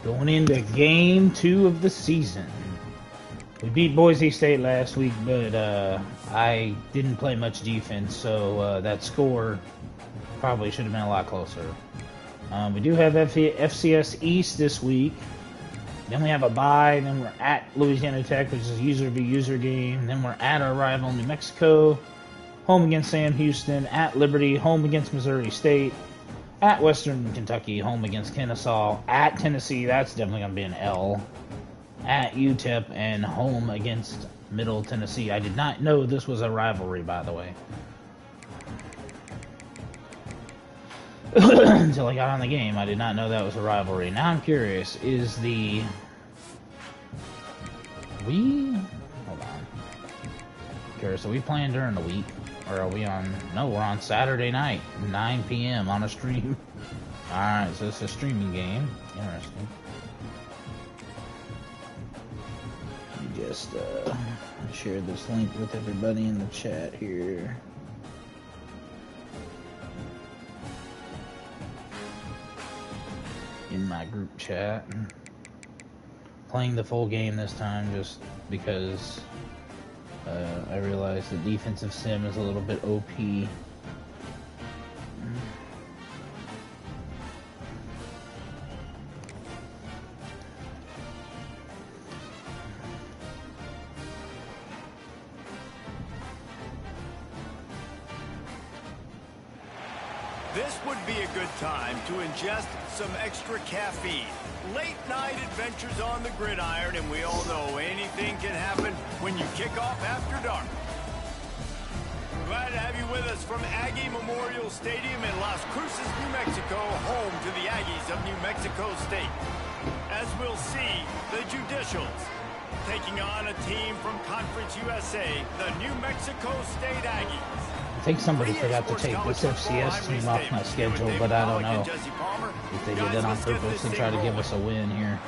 Going into game 2 of the season. We beat Boise State last week, but I didn't play much defense, so that score probably should have been a lot closer. We do have FCS East this week. Then we have a bye. Then we're at Louisiana Tech, which is a user v user game. Then we're at our rival New Mexico, home against Sam Houston. At Liberty, home against Missouri State. At Western Kentucky, home against Kennesaw. At Tennessee, that's definitely going to be an L. At UTEP, and home against Middle Tennessee. I did not know this was a rivalry, by the way. Until I got on the game, I did not know that was a rivalry. Now I'm curious, is the... Hold on. Curious, are we playing during the week? Or are we on... No, we're on Saturday night, 9 p.m. on a stream. Alright, so it's a streaming game. Interesting. Let me just share this link with everybody in the chat here. In my group chat. Playing the full game this time just because I realized the defensive sim is a little bit OP. This would be a good time to ingest some extra caffeine. Late night adventures on the gridiron, and we all know anything can happen when you kick off after dark. Glad to have you with us from Aggie Memorial Stadium in Las Cruces, New Mexico, home to the Aggies of New Mexico State. As we'll see, the Judicials taking on a team from Conference USA, the New Mexico State Aggies. I think somebody forgot to take this FCS team off my schedule, but I don't know if they did that on purpose to try to give us a win here.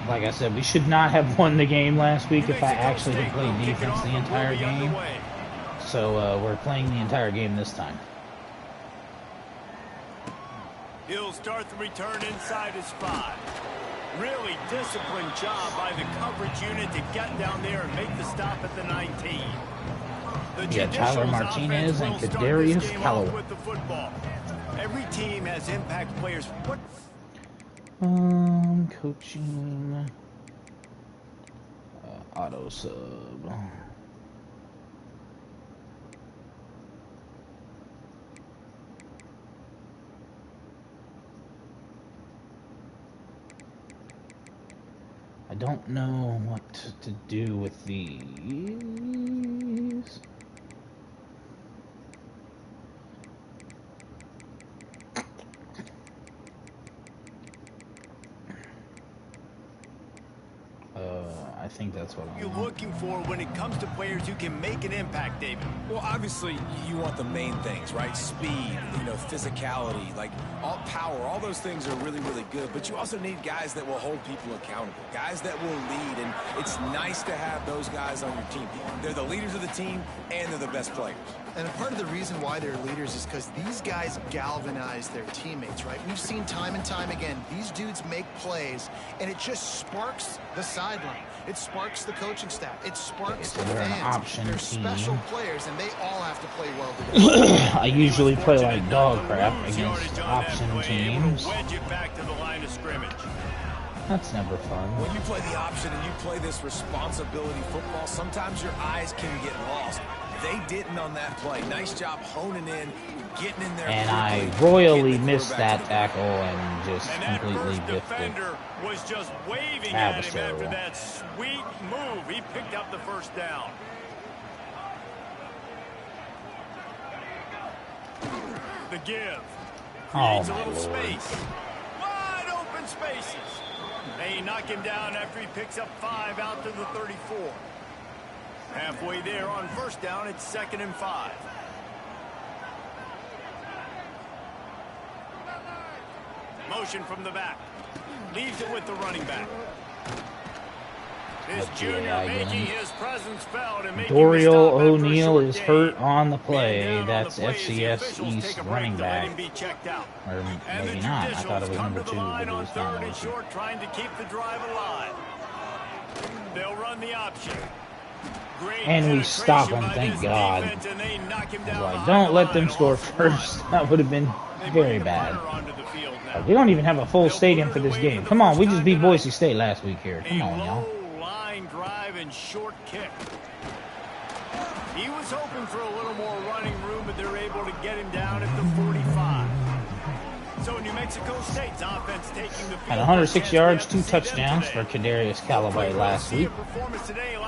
Like I said, we should not have won the game last week if I actually had played defense the entire game. So we're playing the entire game this time. He'll start the return inside his 5. Really disciplined job by the coverage unit to get down there and make the stop at the 19. Yeah, Tyler Martinez and Kadarius Calloway. Every team has impact players. Coaching. Auto sub. I don't know what to do with these. I think that's what you're looking for when it comes to players who can make an impact, David. Well, obviously, you want the main things, right? Speed, physicality, like all power, all those things are really, really good. But you also need guys that will hold people accountable, guys that will lead. And it's nice to have those guys on your team. They're the leaders of the team, and they're the best players. And part of the reason why they're leaders is because these guys galvanize their teammates, right? We've seen time and time again, these dudes make plays, and it just sparks the sideline. It sparks the coaching staff. It sparks the fans. They're special players, and they all have to play well together. I usually play like dog crap against option teams. That's never fun. When you play the option and you play this responsibility football, sometimes your eyes can get lost. They didn't on that play. Nice job honing in, getting in there. And I royally missed that tackle and just completely biffed it. Was just waving at him after that sweet move. He picked up the first down. The give. Creates a little space. Wide open spaces. They knock him down after he picks up 5 out to the 34. Halfway there on first down, it's 2nd and 5. Motion from the back. Leaves it with the running back. This junior making his presence felt and making Dorial the stop after a O'Neal short is gain. hurt on the play. Man down on the That's play as the FCS officials East take a break running to let back. him be checked out. Or And maybe the not. I thought it Judicials was come number to the 2, line but it on was not third number and 2. short, trying to keep the drive alive. They'll run the option. Great And we stop penetration him, by thank this God. defense, and they knock him I down was like, behind don't the let them line, score loss of 1. first. That would have been They very bring the bad. punter onto the field now. We don't even have a full They'll stadium put for it this away game. for the Come on, first we just time beat tonight. Boise State last week here. Come A on, y'all. low line drive and short kick. He was hoping for a little more running room, but they're able to get him down at the 45. So New Mexico State's offense taking the field. Had 106 yards, 2 touchdowns for Kadarius Callaway last week.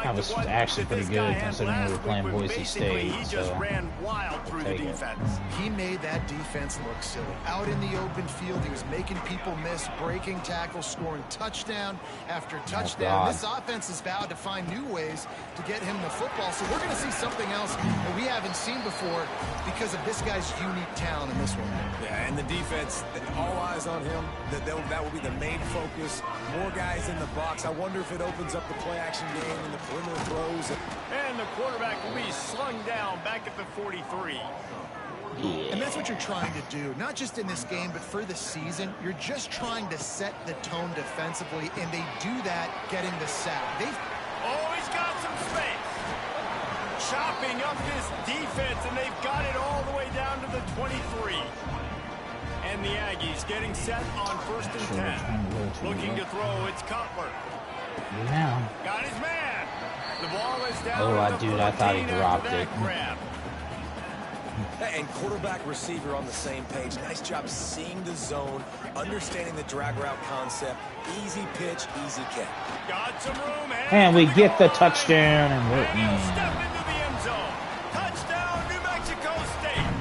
That was actually pretty good considering we were playing Boise State. He just So ran wild through the defense. He made that defense look silly. Out in the open field, he was making people miss, breaking tackles, scoring touchdown after touchdown. This offense has vowed to find new ways to get him the football. So we're going to see something else that we haven't seen before because of this guy's unique talent in this one. Yeah, and the defense, all eyes on him. That will be the main focus. More guys in the box. I wonder if it opens up the play-action game and the perimeter throws. And the quarterback will be slung down back at the 43. And that's what you're trying to do, not just in this game, but for the season. You're just trying to set the tone defensively, and they do that getting the sack. Oh, he's got some space. Chopping up this defense, and they've got it all the way down to the 23. And the Aggies getting set on 1st and 10. Looking to throw, it's Cutler. yeah. Got his man. The ball is down. Oh, dude, I thought he dropped it. Grab. And quarterback receiver on the same page. Nice job seeing the zone, understanding the drag route concept. Easy pitch, easy kick. Got some room. And we get the touchdown, and we're And he'll in. step into the end zone. Touchdown, New Mexico State.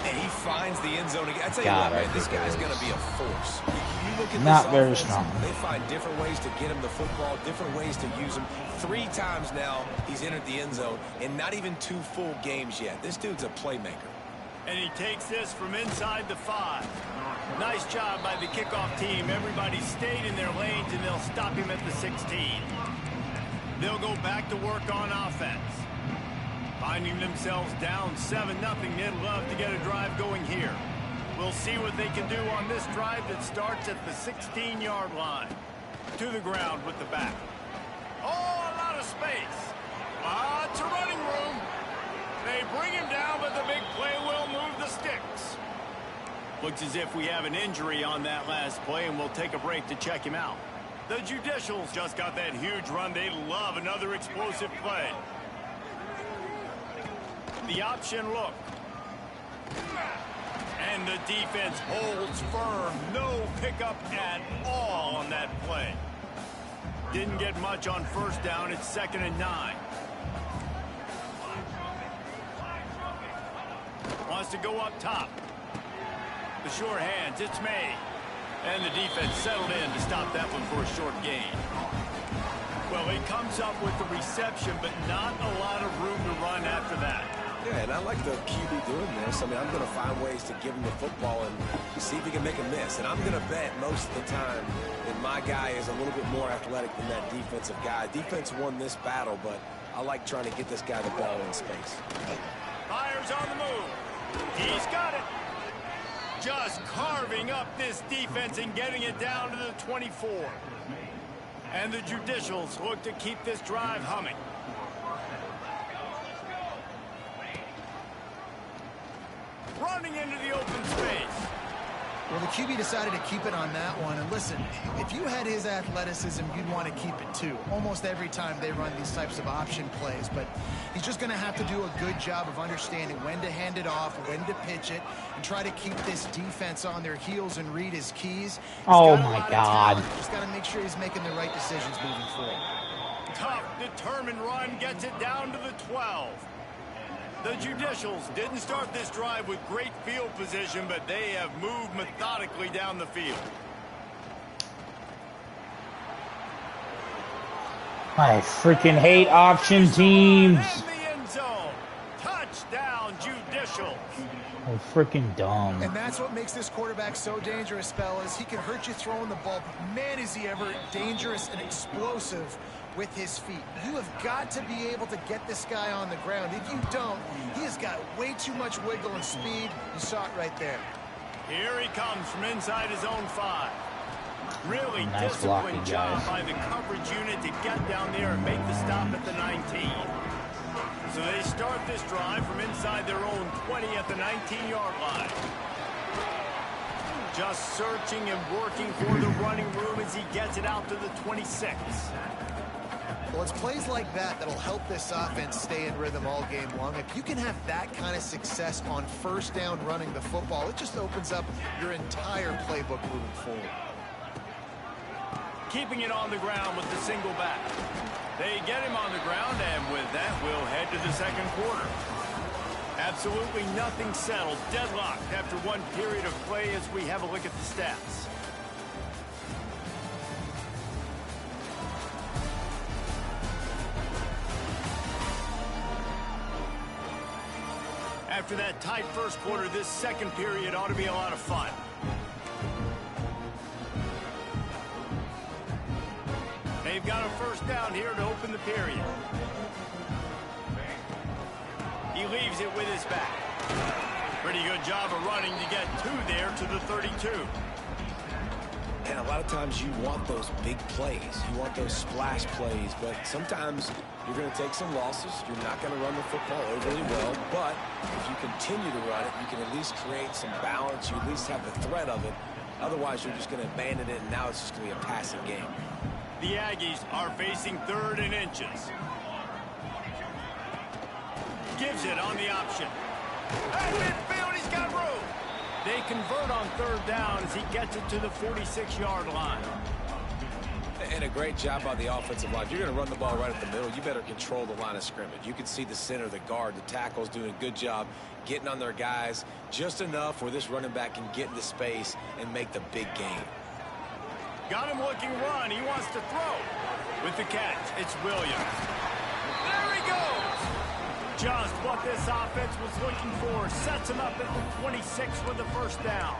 And he finds the end zone again. I tell you God, what, I man, this think it guy's is. going to be a force. You look at Not this very offense, strong. They find different ways to get him the football, different ways to use him. 3 times now he's entered the end zone, and not even 2 full games yet. This dude's a playmaker. And he takes this from inside the 5. Nice job by the kickoff team. Everybody stayed in their lanes, and they'll stop him at the 16. They'll go back to work on offense. Finding themselves down 7-0, they'd love to get a drive going here. We'll see what they can do on this drive that starts at the 16-yard line. To the ground with the back. Oh, a lot of space. Lots of running room. They bring him down, but the big play will move the sticks. Looks as if we have an injury on that last play, and we'll take a break to check him out. The Judicials just got that huge run. They love another explosive play. The option look. And the defense holds firm. No pickup at all on that play. Didn't get much on 1st down. It's 2nd and 9. Wants to go up top. The short hands, it's made. And the defense settled in to stop that one for a short gain. Well, he comes up with the reception, but not a lot of room to run after that. Yeah, and I like the QB doing this. I mean, I'm going to find ways to give him the football and see if he can make a miss. And I'm going to bet most of the time that my guy is a little bit more athletic than that defensive guy. Defense won this battle, but I like trying to get this guy the ball in space. Fires on the move. He's got it. Just carving up this defense and getting it down to the 24. And the Judicials look to keep this drive humming. Running into the open space. Well, the QB decided to keep it on that one. And listen, if you had his athleticism, you'd want to keep it too. Almost every time they run these types of option plays. But he's just going to have to do a good job of understanding when to hand it off, when to pitch it, and try to keep this defense on their heels and read his keys. Oh, my God. Just got to make sure he's making the right decisions moving forward. Tough, determined run gets it down to the 12. The Judicials didn't start this drive with great field position, but they have moved methodically down the field. I freaking hate option teams. In the end zone. Touchdown, Judicials. judicial. Oh, freaking dumb. And that's what makes this quarterback so dangerous, fellas. He can hurt you throwing the ball, but man, is he ever dangerous and explosive with his feet. You have got to be able to get this guy on the ground. If you don't, he has got way too much wiggle and speed. You saw it right there. Here he comes from inside his own 5. Really nice disciplined job blocking, by the coverage unit to get down there and make the stop at the 19. So they start this drive from inside their own 20 at the 19-yard line. Just searching and working for the running room as he gets it out to the 26. Well, it's plays like that that'll help this offense stay in rhythm all game long. If you can have that kind of success on first down running the football, it just opens up your entire playbook moving forward. Keeping it on the ground with the single back. They get him on the ground, and with that, we'll head to the second quarter. Absolutely nothing settled. Deadlocked after one period of play as we have a look at the stats. After that tight first quarter, this second period ought to be a lot of fun. They've got a first down here to open the period. He leaves it with his back. Pretty good job of running to get 2 there to the 32. And a lot of times you want those big plays. You want those splash plays, but sometimes you're going to take some losses. You're not going to run the football overly well, but if you continue to run it, you can at least create some balance. You at least have the threat of it. Otherwise, you're just going to abandon it, and now it's just going to be a passing game. The Aggies are facing 3rd and inches. Gives it on the option. At midfield, he's got room. They convert on 3rd down as he gets it to the 46-yard line. And a great job by the offensive line. If you're going to run the ball right at the middle, you better control the line of scrimmage. You can see the center, the guard, the tackles doing a good job getting on their guys just enough where this running back can get into space and make the big game. Got him looking run. He wants to throw. With the catch, it's Williams. There he goes. Just what this offense was looking for. Sets him up at the 26 with the first down.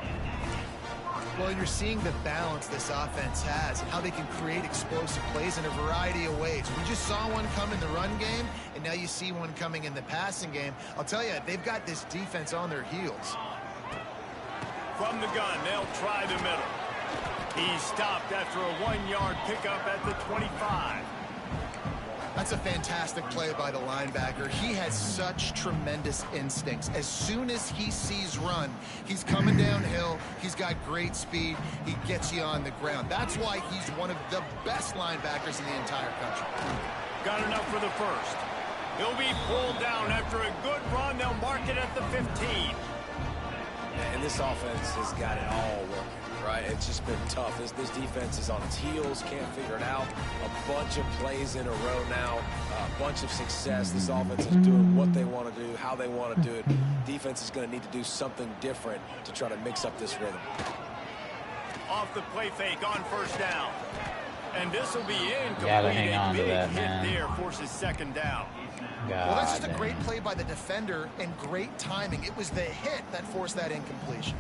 Well, you're seeing the balance this offense has and how they can create explosive plays in a variety of ways. We just saw one come in the run game, and now you see one coming in the passing game. I'll tell you, they've got this defense on their heels. From the gun, they'll try the middle. He's stopped after a 1-yard pickup at the 25. That's a fantastic play by the linebacker. He has such tremendous instincts. As soon as he sees run, he's coming downhill. He's got great speed. He gets you on the ground. That's why he's one of the best linebackers in the entire country. Got enough for the first. He'll be pulled down after a good run. They'll mark it at the 15. And this offense has got it all working, right? It's just been tough. This defense is on its heels, can't figure it out. A bunch of plays in a row now, a bunch of success. This offense is doing what they want to do, how they want to do it. Defense is going to need to do something different to try to mix up this rhythm. Off the play fake on first down. And this will be incomplete. Gotta hang on to big that, hit man. there forces second down. Well, that's just a great play by the defender and great timing. It was the hit that forced that incompletion.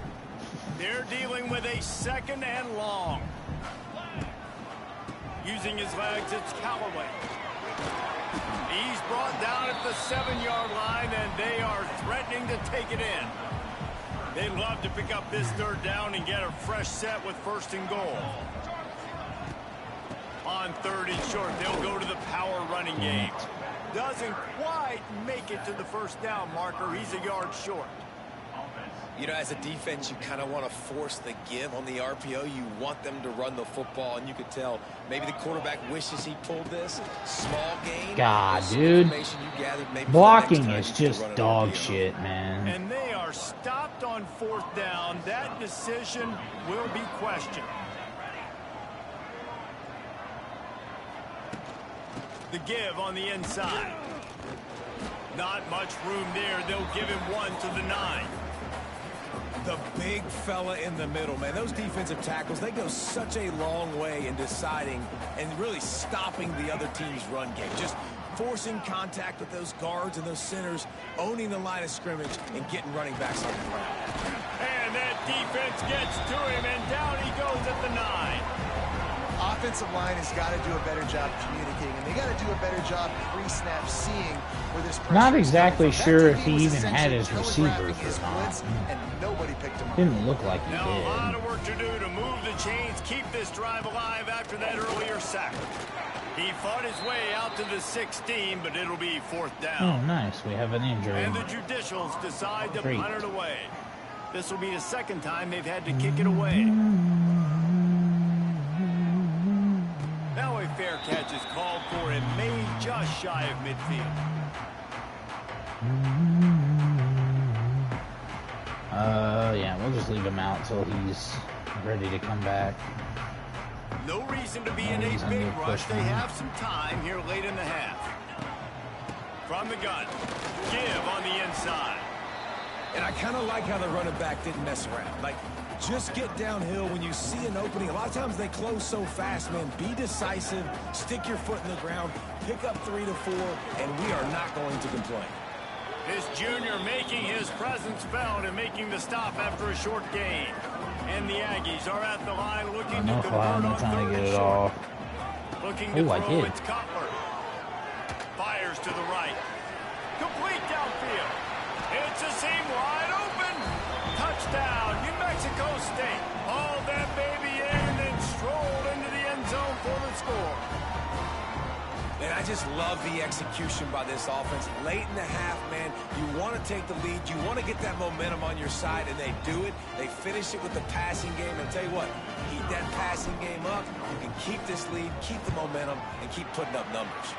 They're dealing with a second and long. Using his legs, it's Callaway. He's brought down at the 7-yard line, and they are threatening to take it in. They'd love to pick up this third down and get a fresh set with 1st and goal. On 3rd and short, they'll go to the power running game. Doesn't quite make it to the first down marker. He's a yard short. You know, as a defense, you kind of want to force the give on the RPO. You want them to run the football, and you could tell maybe the quarterback wishes he pulled this. Small gain. God, dude. Blocking is just dog shit, man. And they are stopped on 4th down. That decision will be questioned. The give on the inside. Not much room there. They'll give him 1 to the 9. The big fella in the middle, man. Those defensive tackles, they go such a long way in deciding and really stopping the other team's run game. Just forcing contact with those guards and those centers, owning the line of scrimmage, and getting running backs on the ground. And that defense gets to him, and down he goes at the 9. Offensive line has got to do a better job communicating, and they got to do a better job pre-snap seeing where this pressure Not is exactly coming from. sure That if DB he was even had his essentially receivers telegraphing his or not. blitz, and nobody picked him up. Didn't look like he Now a lot did. of work to do to move the chains, keep this drive alive after that earlier sack. He fought his way out to the 16, but it'll be 4th Oh, down. nice. We have an injury. And the Judicials decide to Great. punt it away. This will be the second time they've had to kick it away. Now a fair catch is called for and made just shy of midfield. Yeah, we'll just leave him out till he's ready to come back. No reason to be in a He's big under rush. They pressure. have some time here late in the half. From the gun. Give on the inside. And I kind of like how the running back didn't mess around. Like, just get downhill when you see an opening. A lot of times they close so fast, man. Be decisive, stick your foot in the ground, pick up 3 to 4, and we are not going to complain. This junior making his presence felt and making the stop after a short gain. And the Aggies are at the line looking to No convert problem. I'm on trying 3rd to get and it short. off. Looking to Ooh, I throw, did. it's Cutler. Fires to the right. Complete downfield. It's a seam wide open. Touchdown, New Mexico State. Hauled that baby in and strolled into the end zone for the score. And I just love the execution by this offense. Late in the half, man, you want to take the lead. You want to get that momentum on your side, and they do it. They finish it with the passing game. And tell you what, keep that passing game up. You can keep this lead, keep the momentum, and keep putting up numbers.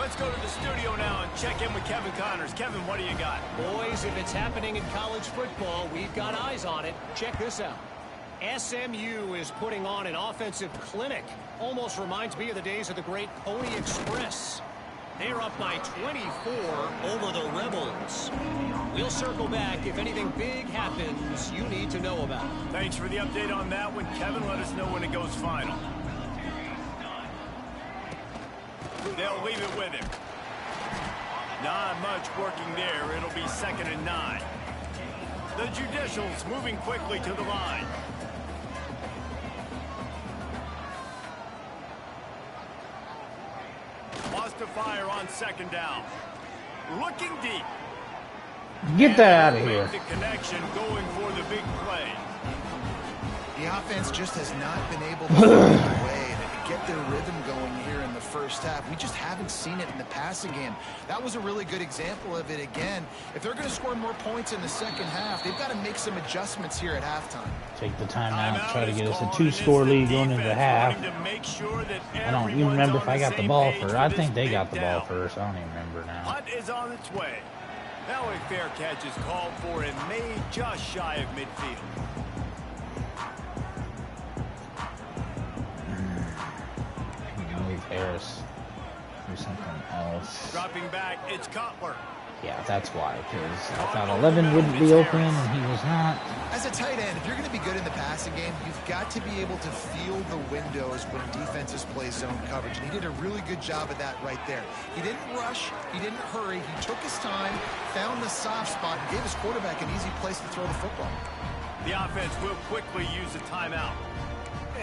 Let's go to the studio now and check in with Kevin Connors. Kevin, what do you got? Boys, if it's happening in college football, we've got eyes on it. Check this out. SMU is putting on an offensive clinic. Almost reminds me of the days of the great Pony Express. They're up by 24 over the Rebels. We'll circle back if anything big happens you need to know about. Thanks for the update on that one, Kevin. Let us know when it goes final. They'll leave it with him. Not much working there. It'll be 2nd and 9. The Judicials moving quickly to the line. Lost to fire on 2nd down. Looking deep. Get that out of And here. The connection going for the big play. The offense just has not been able to find a way to get their rhythm going here in the first half. We just haven't seen it in the passing game. That was a really good example of it again. If they're going to score more points in the second half, they've got to make some adjustments here at halftime. Take the timeout, Timeout try to is get us a called, 2-score and it's lead the going into the defense half. wanting to make sure that I don't even everyone's remember on if I the got the same ball page first. for I this think they big got the ball down. first. I don't even remember now. Punt is on its way. Now a fair catch is called for and made just shy of midfield. Move Harris. Do something else. Dropping back, it's Cutler. Yeah, that's why. Because I thought 11 wouldn't be open, and he was not. As a tight end, if you're going to be good in the passing game, you've got to be able to feel the windows when defenses play zone coverage. And he did a really good job of that right there. He didn't rush. He didn't hurry. He took his time, found the soft spot, and gave his quarterback an easy place to throw the football. The offense will quickly use a timeout.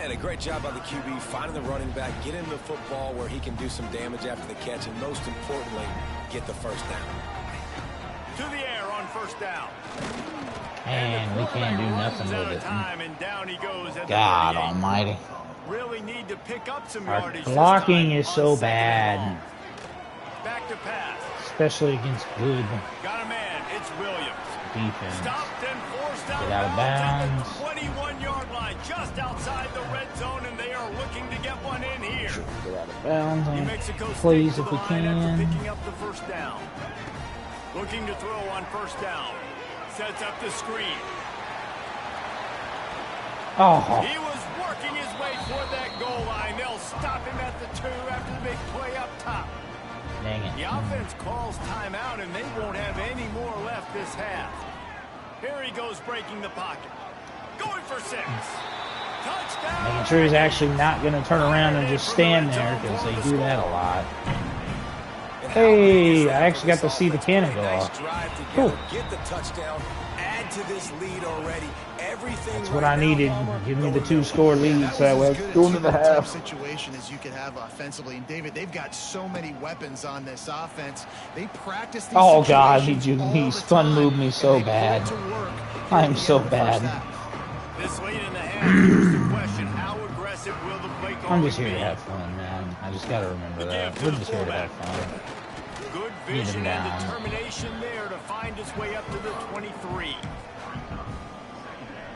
And a great job by the QB finding the running back, get him the football where he can do some damage after the catch, and most importantly, get the first down. To the air on 1st down. And we can't do nothing Out with of it. time, and down he goes at God the 38. almighty. Really need to pick up some Our yardage. this blocking time is on so 2nd and bad. long. Back to pass. Especially against good Got a man. It's Williams. defense. Stopped and forced out Get out of of bounds. at the 21-yard line, just outside the red zone, and they are looking to get one in here. Get out of bounds. New On Mexico State plays to if the we line after can. picking up the 1st down. Looking to throw on 1st down. Sets up the screen. Oh, He was working his way toward that goal line. They'll stop him at the 2 after the big play up top. dang it. The offense calls timeout, and they won't have any more left this half. Here he goes breaking the pocket. Going for 6. Touchdown. Making sure he's actually not going to turn around and just stand there, because they do that a lot. And Hey, I actually got to see the cannon go nice off. drive Cool. together, get the touchdown, add to this lead already. Everything That's right what I now, needed. Palmer, Give me the going their 2-score way. lead, That so I was was as good going a to the two-minute type half. situation as you could have offensively. And David, they've got so many weapons on this offense. They practice these Oh God, situations all he the spun time, moved me and so they put it bad. to work here I at am the so end of the first bad. half. This late in the half, here's the question. How aggressive will the play calling I'm just here be? to have fun, man. I just gotta remember The that. give to We're the just here to have fullback. fun. Good Get him vision and down. determination there to find his way up to the 23.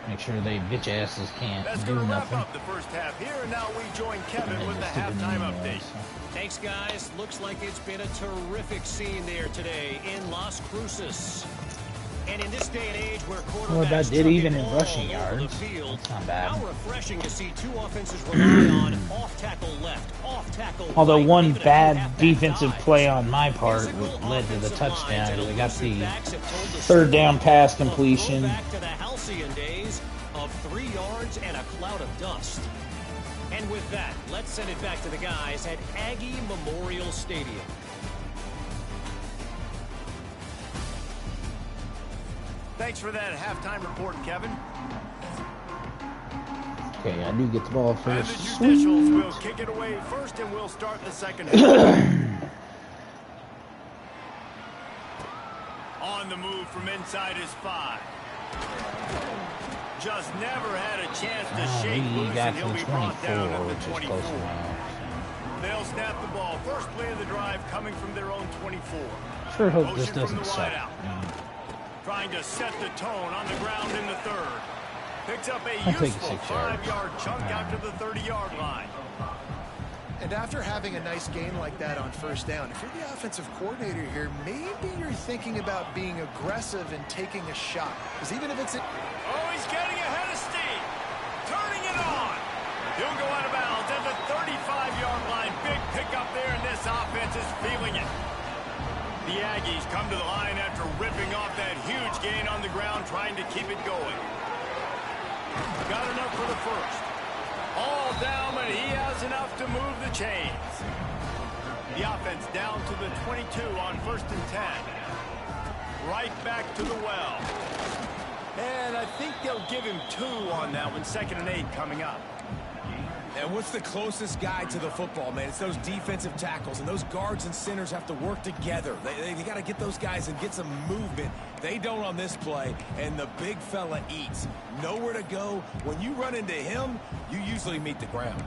Make sure they bitch asses can't That's do going to wrap nothing. up the first half here, and now we join Kevin And they with the just did the halftime name update. so. Thanks, guys. Looks like it's been a terrific scene there today in Las Cruces. And in this day and age where quarterbacks Well, that did chuck even it in all rushing over the yards. field, That's not bad. how refreshing to see two offenses rely on off-tackle left, off-tackle Although right, one even a few bad halfback defensive dives. play on my part Physical led to the offensive touchdown. lines and They got the elusive backs have told the third down story pass of a completion. throwback to the halcyon days of 3 yards and a cloud of dust. And with that, let's send it back to the guys at Aggie Memorial Stadium. Thanks for that halftime report, Kevin. Okay, I do get the ball And first. the Judicials will kick it away first, and we'll start the second half. On the move from inside his 5. Just never had a chance to shake He loose, got and to he'll the be brought 24, down at which the is 24. close enough. They'll snap the ball. First play of the drive coming from their own 24. Sure hope this Motion from doesn't the suck. wideout. Trying to set the tone on the ground in the third. Picks up a I'll take useful 6 yards. 5-yard chunk out to the 30-yard line. And after having a nice gain like that on first down, if you're the offensive coordinator here, maybe you're thinking about being aggressive and taking a shot. Because even if it's a... Oh, he's getting ahead of steam. Turning it on. He'll go out of bounds at the 35-yard line. Big pickup there, and this offense is feeling it. The Aggies come to the line after ripping off that huge gain on the ground, trying to keep it going. Got enough for the first. All down, but he has enough to move the chains. The offense down to the 22 on 1st and 10. Right back to the well. And I think they'll give him 2 on that one. 2nd and 8 coming up. And what's the closest guy to the football, man? It's those defensive tackles, and those guards and centers have to work together. They got to get those guys and get some movement. They don't on this play, and the big fella eats. Nowhere to go. When you run into him, you usually meet the ground.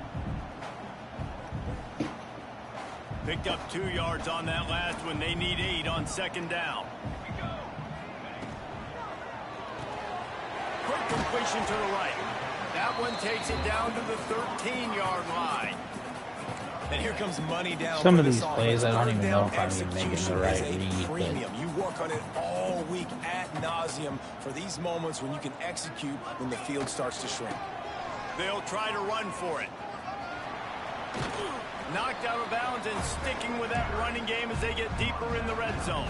Picked up 2 yards on that last one. They need 8 on 2nd down. Quick completion to the right. That one takes it down to the 13-yard line. And here comes money down. Some for of this these offense. plays, I don't Third even know down if I'm even making execution the right is a read, but- premium. You work on it all week ad nauseum for these moments when you can execute when the field starts to shrink. They'll try to run for it. Knocked out of bounds and sticking with that running game as they get deeper in the red zone.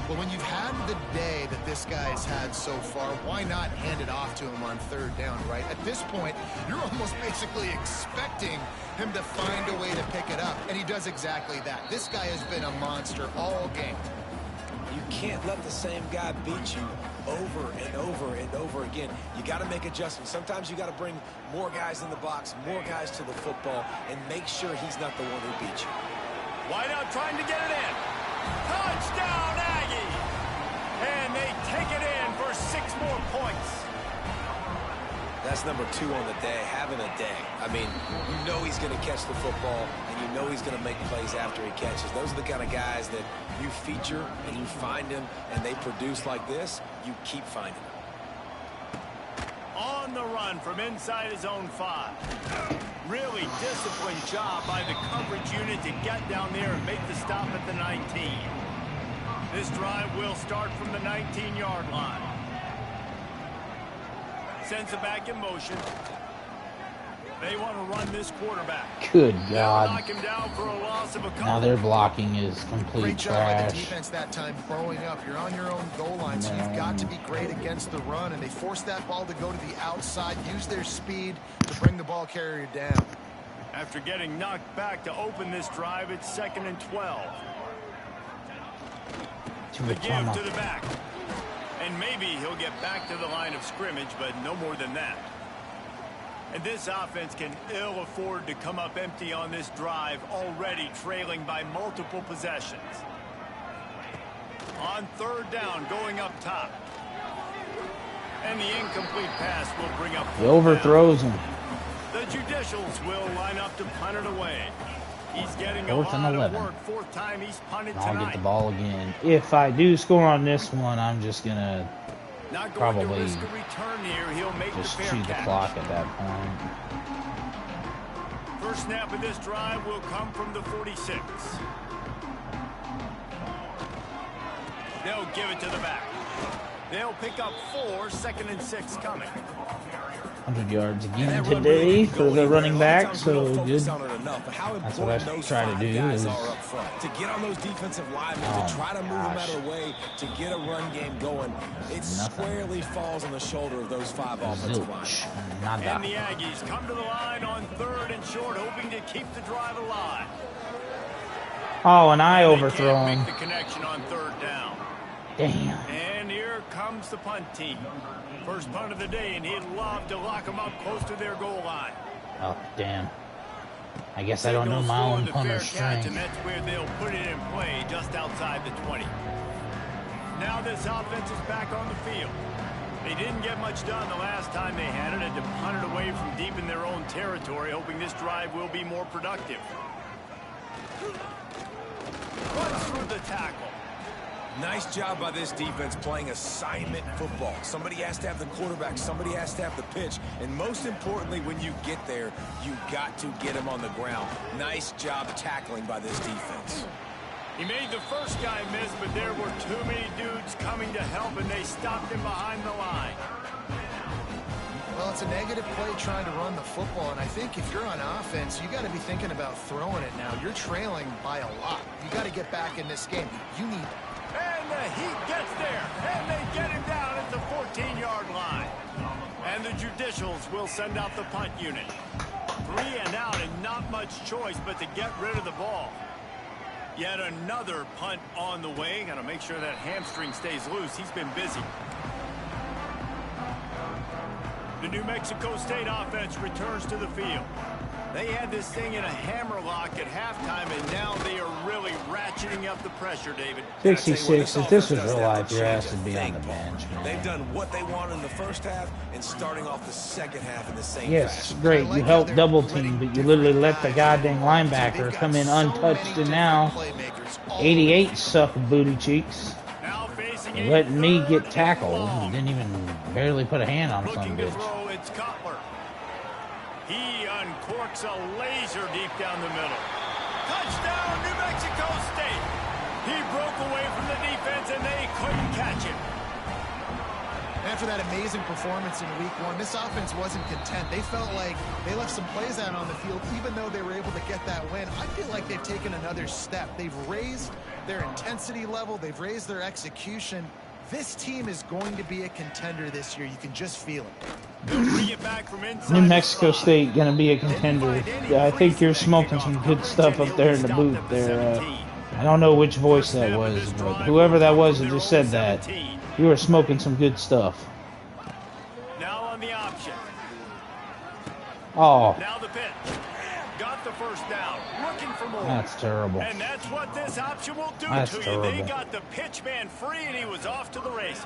Well, when you've had the day that this guy's had so far, why not hand it off to him on 3rd down, right? At this point, you're almost basically expecting him to find a way to pick it up, and he does exactly that. This guy has been a monster all game. You can't let the same guy beat you over and over and over again. You got to make adjustments. Sometimes you got to bring more guys in the box, more guys to the football, and make sure he's not the one who beat you. Wideout trying to get it in. Touchdown, Aggie! And they take it in for 6 more points. That's number 2 on the day, having a day. I mean, you know he's going to catch the football, and you know he's going to make plays after he catches. Those are the kind of guys that you feature and you find him, and they produce like this, you keep finding them. On the run from inside his own 5. Really disciplined job by the coverage unit to get down there and make the stop at the 19. This drive will start from the 19-yard line. Sends it back in motion. They want to run this quarterback. Good They'll God. knock him down for a loss of a couple. Now their blocking is complete Great job by the trash. defense that time, bowing up. You're on your own goal line, so you've got to be great against the run, and they force that ball to go to the outside, use their speed to bring the ball carrier down. After getting knocked back to open this drive, it's 2nd and 12. too The much give time to off. the back. And maybe he'll get back to the line of scrimmage, but no more than that. And this offense can ill afford to come up empty on this drive, already trailing by multiple possessions. On third down, going up top. And the incomplete pass will bring up He overthrows him. The Judicials will line up to punt it away. He's getting a 4th and lot of 11. work. 4th time he's punted I'll tonight. get the ball again. If I do score on this one, I'm just going to Not going to probably risk a return here. He'll make just the fair cheat the catch. clock at that point. First snap of this drive will come from the 46. They'll give it to the back. They'll pick up 4, 2nd and 6 coming. 100 yards again today for the running back, so good. That's what I try to do is to get on those defensive linemen, to try to move them out of the way, to get a run game going. It squarely falls on the shoulder of those 5 offensive linemen. Zilch. And Nada. the Aggies come to the line on 3rd and short, hoping to keep the drive alive. Oh, and I They overthrow can't him. make the connection on 3rd down. Damn. And here comes the punt team. First punt of the day, and he'd love to lock them up close to their goal line. Oh, damn. I guess I don't know my own punter's strength. And that's where they'll put it in play, just outside the 20. Now this offense is back on the field. They didn't get much done the last time they had it, and to punt it away from deep in their own territory, hoping this drive will be more productive. Runs through the tackle. Nice job by this defense playing assignment football. Somebody has to have the quarterback, somebody has to have the pitch, and most importantly, when you get there, you got to get him on the ground. Nice job tackling by this defense. He made the first guy miss, but there were too many dudes coming to help, and they stopped him behind the line. Well, it's a negative play trying to run the football, and I think if you're on offense, you got to be thinking about throwing it now. You're trailing by a lot. You got to get back in this game. You need... And the Heat gets there, and they get him down at the 14-yard line. And the Judicials will send out the punt unit. 3 and out, and not much choice but to get rid of the ball. Yet another punt on the way. Got to make sure that hamstring stays loose. He's been busy. The New Mexico State offense returns to the field. They had this thing in a hammerlock at halftime, and now they are really ratcheting up the pressure, David. 66. If this was real life, your ass would be on the bench, man. They've done what they wanted in the first half and starting off the second half in the same Yes, fashion. great. You help double team, but you literally let the goddamn linebacker come in untouched, and now 88 suck booty cheeks. Now facing And letting me get tackled and didn't even barely put a hand on some looking to bitch. throw, it's Cutler. He uncorks a laser deep down the middle. Touchdown, New Mexico State. He broke away from the defense, and they couldn't catch him. After that amazing performance in week 1, this offense wasn't content. They felt like they left some plays out on the field, even though they were able to get that win. I feel like they've taken another step. They've raised their intensity level. They've raised their execution. This team is going to be a contender this year. You can just feel it. They'll bring it back from inside New the Mexico slot. State gonna be a contender. Yeah, I think you're smoking some good stuff up there in the booth there. I don't know which voice that was, but whoever that was that just said that, you were smoking some good stuff. Now on the option. Oh, Now the pitch. Got the first down. Looking for more. that's terrible. And that's what this option will do That's to you. terrible. They got the pitch man free, and he was off to the races.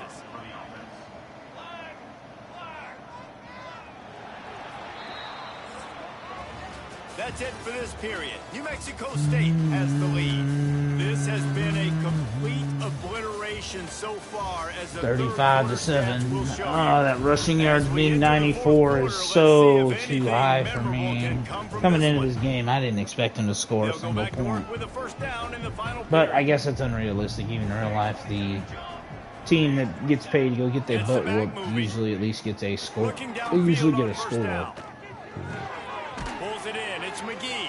That's it for this period. New Mexico State has the lead. This has been a complete obliteration so far as the 35 to 7. will show Oh, you. that rushing yards As we being hit the 94 fourth is quarter, so let's see if too anything high for memorable me. can come from Coming this into one. this game, I didn't expect him to score a They'll go single back to point. work with a first down in the final But period. I guess it's unrealistic. Even in real life, the team that gets paid to go get their It's the butt back whooped movie. usually at least gets a score. Looking They usually downfield get on a first score. down. Pulls it in. It's McGee.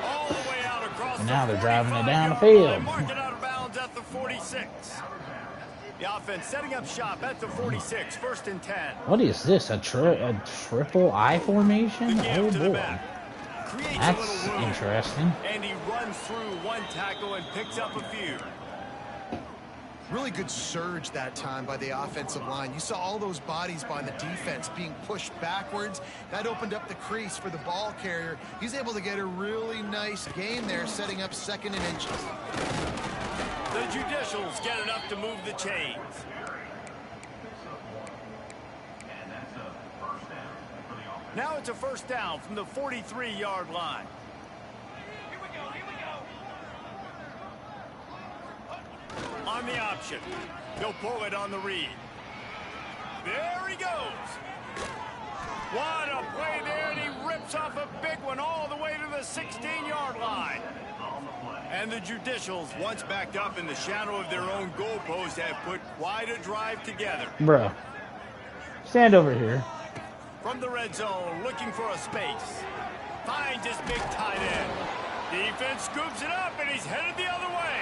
All the way out across And now the they're driving it 45 down the yard field. line, mark it out of bounds at the 46. The offense setting up shop at the 46. 1st and 10. What is this? A triple I formation? The Oh give to the boy. back. Creates a That's little room. interesting. And he runs through one tackle and picks up a few. Really good surge that time by the offensive line. You saw all those bodies by the defense being pushed backwards. That opened up the crease for the ball carrier. He's able to get a really nice gain there, setting up 2nd and inches. The Judicials get enough to move the chains. Now it's a first down from the 43-yard line. On the option. He'll pull it on the read. There he goes. What a play there, and he rips off a big one all the way to the 16-yard line. And the Judicials, once backed up in the shadow of their own goalpost, have put quite a drive together. Bruh. Stand over here. From the red zone, looking for a space. Finds his big tight end. Defense scoops it up, and he's headed the other way.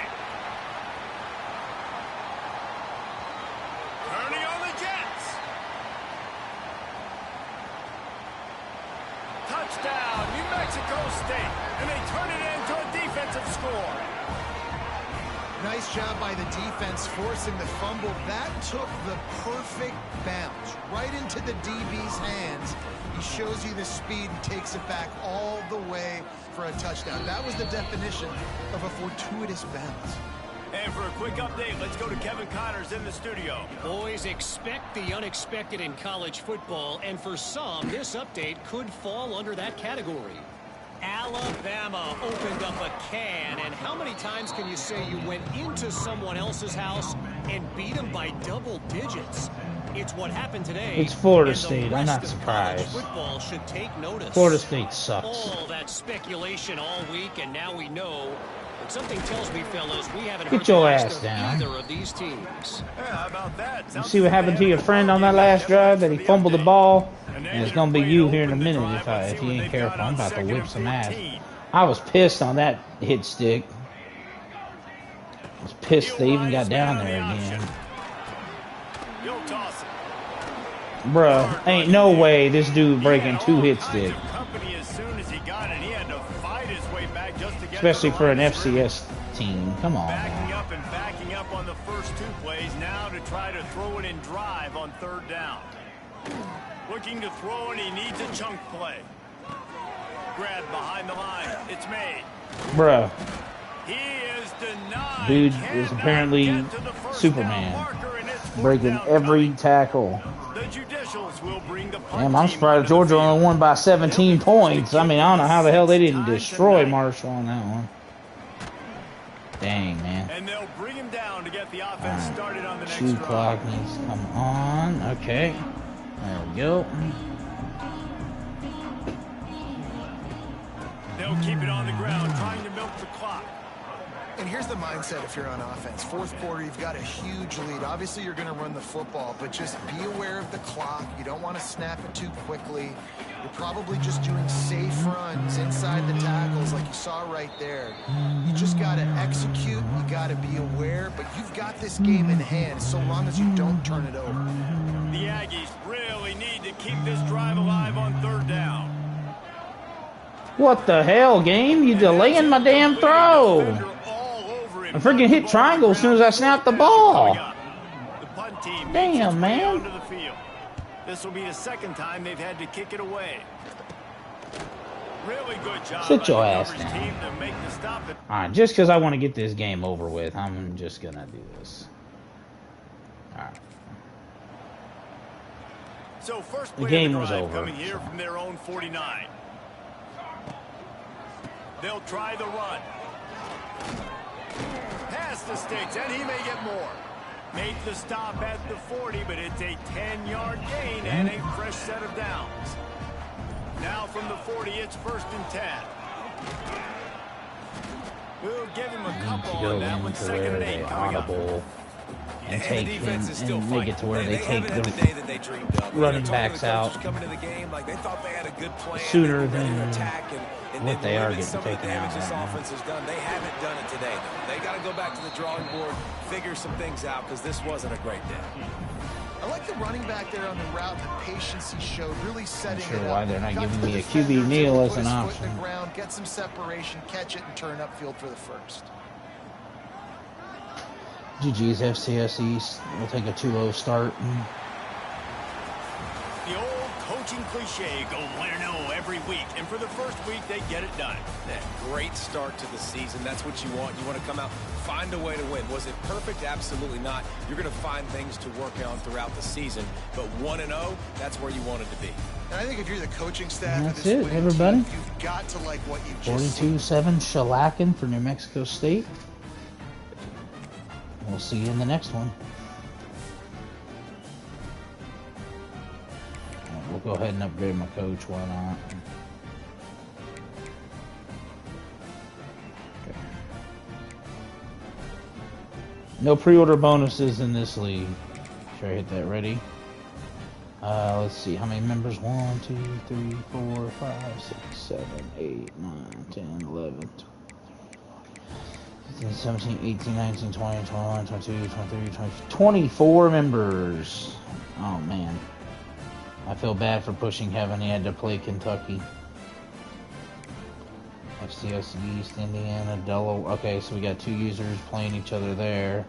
Turning on the Jets. Touchdown, New Mexico State. And they turn it into a defensive score. Nice job by the defense forcing the fumble. That took the perfect bounce right into the DB's hands. He shows you the speed and takes it back all the way for a touchdown. That was the definition of a fortuitous bounce. And for a quick update, let's go to Kevin Connors in the studio. Boys, expect the unexpected in college football, and for some, this update could fall under that category. Alabama opened up a can, and how many times can you say you went into someone else's house and beat them by double digits? It's what happened today. It's Florida State. I'm not surprised. Football should take notice. Florida State sucks. All that speculation all week, and now we know. But something tells me, fellas, we haven't Get heard your the ass last of down. either of these teams. Yeah, how about that? You see what happened to your friend on that last drive? That he fumbled the ball? And it's going to be you here in a minute if you ain't careful. I'm about to whip some ass. I was pissed on that hit stick. I was pissed they even got down there again. Bruh, ain't no way this dude breaking 2 hit stick. Especially for an FCS team. Come on, backing up and backing up on the first 2 plays now to try to throw it in drive on 3rd down. Looking to throw, and he needs a chunk play. Grab behind the line. It's made. Bruh. He is denied. Dude is apparently Superman. Breaking every tackle. The Judicials will bring the Damn, I'm surprised Georgia only won by 17 points. I mean, I don't know how the hell they didn't destroy Marshall on that one. Dang, man. And they'll bring him down to get the offense started on the next Shoe drive. clock needs to come on. Okay. There we go. They'll keep it on the ground, trying to milk the clock. And here's the mindset if you're on offense. 4th quarter, you've got a huge lead. Obviously, you're going to run the football, but just be aware of the clock. You don't want to snap it too quickly. You're probably just doing safe runs inside the tackles like you saw right there. You just got to execute. You got to be aware, but you've got this game in hand so long as you don't turn it over. The Aggies really need to keep this drive alive on 3rd down. What the hell, game? You delaying my damn throw. I freaking hit triangle as soon as I snapped the ball. Damn, man. This will be the 2nd time they've had to kick it away. Really good job. Sit your ass down. Alright, just because I want to get this game over with, I'm just going to do this. Alright. So first the game was over. Coming here from their own 49. They'll try the run. Past the sticks, and he may get more. Made the stop at the 40, but it's a 10-yard gain and a fresh set of downs. Now from the 40, it's 1st and 10. We'll give him a couple on that one. 2nd and 8 coming up. And take and make it to where they take the running backs out sooner than what they are getting taken out. This offense has done. They haven't done it today, though. They got to go back to the drawing board, figure some things out, because this wasn't a great day. I like the running back there on the route, the patience he showed, really setting it up. Not sure why they're not giving me a QB kneel as an option. Get some separation, catch it, and turn upfield for the 1st. GG's FCS East. We'll take a 2-0 start. The old coaching cliche, go 1-0 every week. And for the first week, they get it done. Yeah, great start to the season. That's what you want. You want to come out, find a way to win. Was it perfect? Absolutely not. You're going to find things to work on throughout the season. But 1-0, that's where you wanted to be. And I think if you're the coaching staff And of that's this it, winning everybody. team, you've got to like what you just 42-7 shellacking for New Mexico State. We'll see you in the next one. We'll go ahead and upgrade my coach. Why not? Okay. No pre-order bonuses in this league. Should I hit that ready? Let's see. How many members? 1, 2, 3, 4, 5, 6, 7, 8, 9, 10, 11, 15, 17, 18, 19, 20, 21, 22, 23, 24 members. Oh, man. I feel bad for pushing Heaven. He had to play Kentucky. FCS East, Indiana, Delaware. Okay, so we got 2 users playing each other there.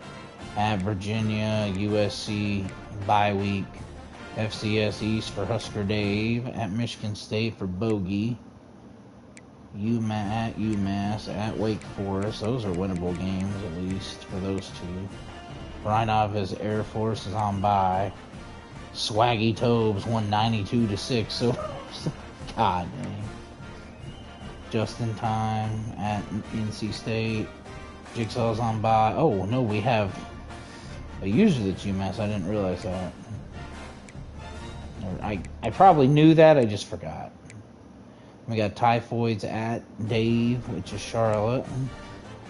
At Virginia, USC, bye week. FCS East for Husker Dave. At Michigan State for Bogey. At UMass. At Wake Forest. Those are winnable games, at least, for those 2. Rhinovis Air Force is on bye. Swaggy Tobes won 92-6. So, God dang. Just in time at NC State. Jigsaw's on bye. Oh, no, we have a user that's UMass. I didn't realize that. I probably knew that. I just forgot. We got Typhoids at Dave, which is Charlotte.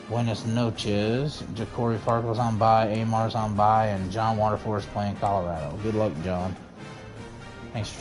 Buenas noches. Ja'Cory Farkle's on bye. Amar's on bye. And John Waterforce playing Colorado. Good luck, John. Thanks for tuning in.